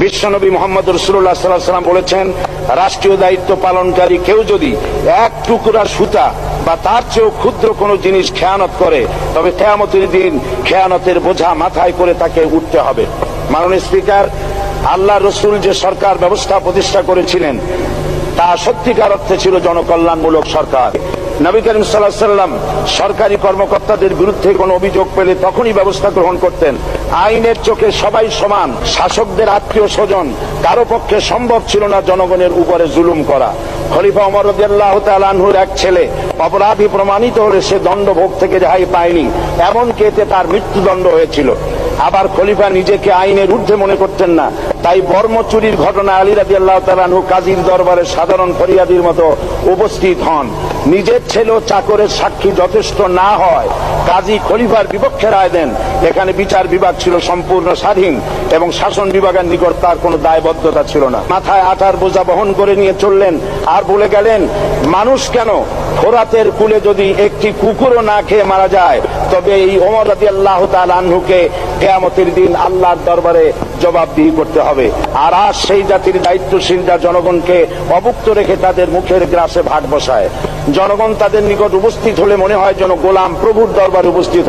বিশ্বনবী মুহাম্মদ রাসূলুল্লাহ সাল্লাল্লাহু আলাইহি ওয়াসাল্লাম বলেছেন, রাষ্ট্রীয় দায়িত্ব পালনকারী কেউ যদি এক টুকরা সুতা বা তার চেয়েও ক্ষুদ্র কোনো জিনিস খেয়ানত করে, তবে কিয়ামতের দিন খেয়ানতের বোঝা মাথায় করে তাকে উঠতে হবে। মাননীয় স্পিকার, আল্লাহ রসুল যে সরকার ব্যবস্থা প্রতিষ্ঠা করেছিলেন তা সত্যিকার অর্থে ছিল জনকল্যাণমূলক সরকার। নবী করিম সাল্লাল্লাহু আলাইহি ওয়াসাল্লাম সরকারি কর্মকর্তাদের বিরুদ্ধে কোনো অভিযোগ পেলে তখনই ব্যবস্থা গ্রহণ করতেন। আইনের চোখে সবাই সমান। শাসকদের আত্মীয় স্বজন কারো পক্ষে সম্ভব ছিল না জনগণের উপরে জুলুম করা। খলিফা ওমর রাদিয়াল্লাহু তাআলা আনহুর এক ছেলে অপরাধী প্রমাণিত হলে সে দণ্ডভোগ থেকে রেহাই পায়নি, এমনকি এতে তার মৃত্যুদণ্ড হয়েছিল। আবার খলিফা নিজেকে আইনের ঊর্ধ্বে মনে করতেন না, তাই বর্ম চুরির ঘটনা আলী রাদিয়াল্লাহু তাআলা আনহু কাজীর দরবারে সাধারণ ফরিয়াদির মতো উপস্থিত হন। নিজের ছেলে ও চাকরের সাক্ষী যথেষ্ট না হয় কাজী খলিফার বিপক্ষে রায় দেন। এখানে বিচার বিভাগ ছিল সম্পূর্ণ স্বাধীন এবং শাসন বিভাগের নিকট তার কোনো দায়বদ্ধতা ছিল না। মাথায় আটার বোঝা বহন করে নিয়ে চললেন আর বলে গেলেন, মানুষ কেন, ফোরাতের কূলে যদি একটি কুকুরও না খেয়ে মারা যায়, তবে এই ওমর রাদিয়াল্লাহু তাআলা আনহুকে কিয়ামতের দিন আল্লাহর দরবারে জবাবদিহি করতে হবে। আর আজ সেই জাতির দায়িত্বশীল যা জনগণকে অভুক্ত রেখে তাদের মুখের গ্রাসে ভাগ বসায়। জনগণ তাদের নিকট উপস্থিত হলে মনে হয় যেন গোলাম প্রভুর দরবারে উপস্থিত।